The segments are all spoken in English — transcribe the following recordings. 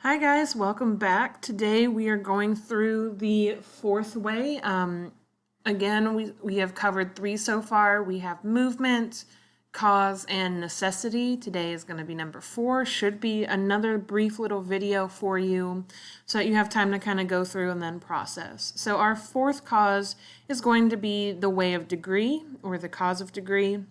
Hi guys, welcome back. Today we are going through the fourth way. Again, we have covered three so far. We have movement, cause, and necessity. Today is going to be number 4. Should be another brief little video for you so that you have time to kind of go through and then process. So our fourth cause is going to be the way of degree, or the cause of degree.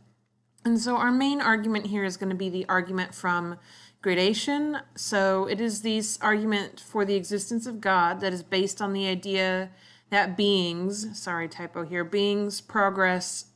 And so our main argument here is going to be the argument from gradation. So it is this argument for the existence of God that is based on the idea that beings, sorry, typo here, beings progress,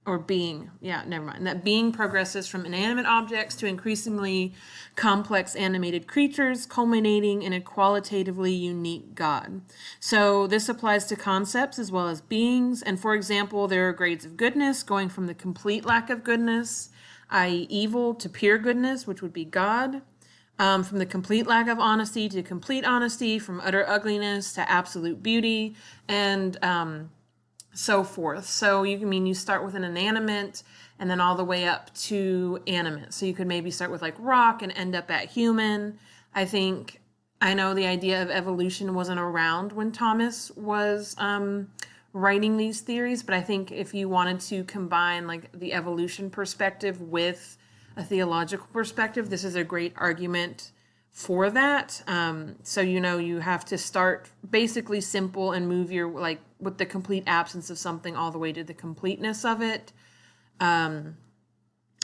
or being, never mind, that being progresses from inanimate objects to increasingly complex animated creatures, culminating in a qualitatively unique God. So this applies to concepts as well as beings, and for example, there are grades of goodness going from the complete lack of goodness, i.e. evil, to pure goodness, which would be God. From the complete lack of honesty to complete honesty, from utter ugliness to absolute beauty, and so forth. So you start with an inanimate and then all the way up to animate. So you could maybe start with like rock and end up at human. I know the idea of evolution wasn't around when Thomas was writing these theories, but I think if you wanted to combine like the evolution perspective with a theological perspective, this is a great argument for that. So you have to start basically simple and move your with the complete absence of something all the way to the completeness of it. And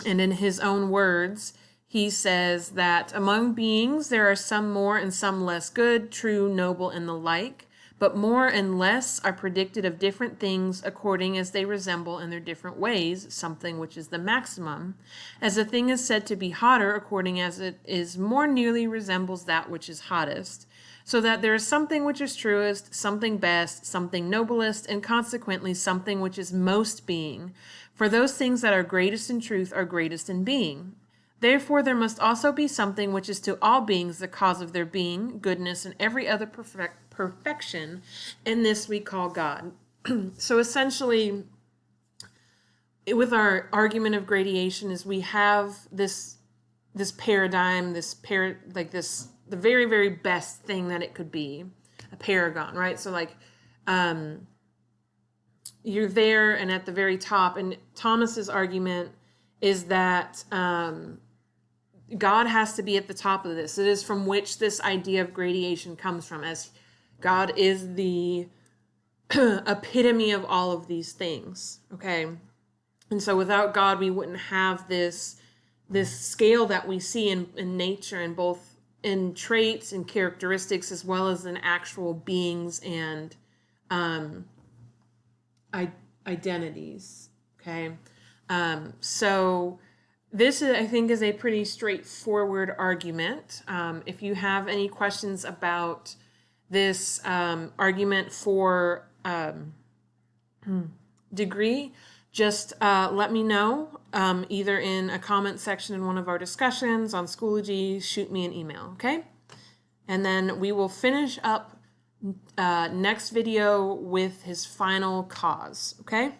in his own words, he says that among beings there are some more and some less good, true, noble, and the like. But more and less are predicted of different things according as they resemble in their different ways something which is the maximum, as a thing is said to be hotter according as it is more nearly resembles that which is hottest, so that there is something which is truest, something best, something noblest, and consequently something which is most being, for those things that are greatest in truth are greatest in being. Therefore there must also be something which is to all beings the cause of their being, goodness, and every other perfection, and this we call God. So essentially, with our argument of gradation, is we have this paradigm, the very, very best thing that it could be, a paragon, right? So you're there, and at the very top, and Thomas's argument is that God has to be at the top of this. It is from which this idea of gradation comes from, as God is the epitome of all of these things, okay? And so without God, we wouldn't have this scale that we see in nature, in both in traits and characteristics, as well as in actual beings and identities, okay? So this, I think, is a pretty straightforward argument. If you have any questions about this argument for degree, just let me know, either in a comment section in one of our discussions on Schoology, shoot me an email, okay? And then we will finish up next video with his final cause, okay?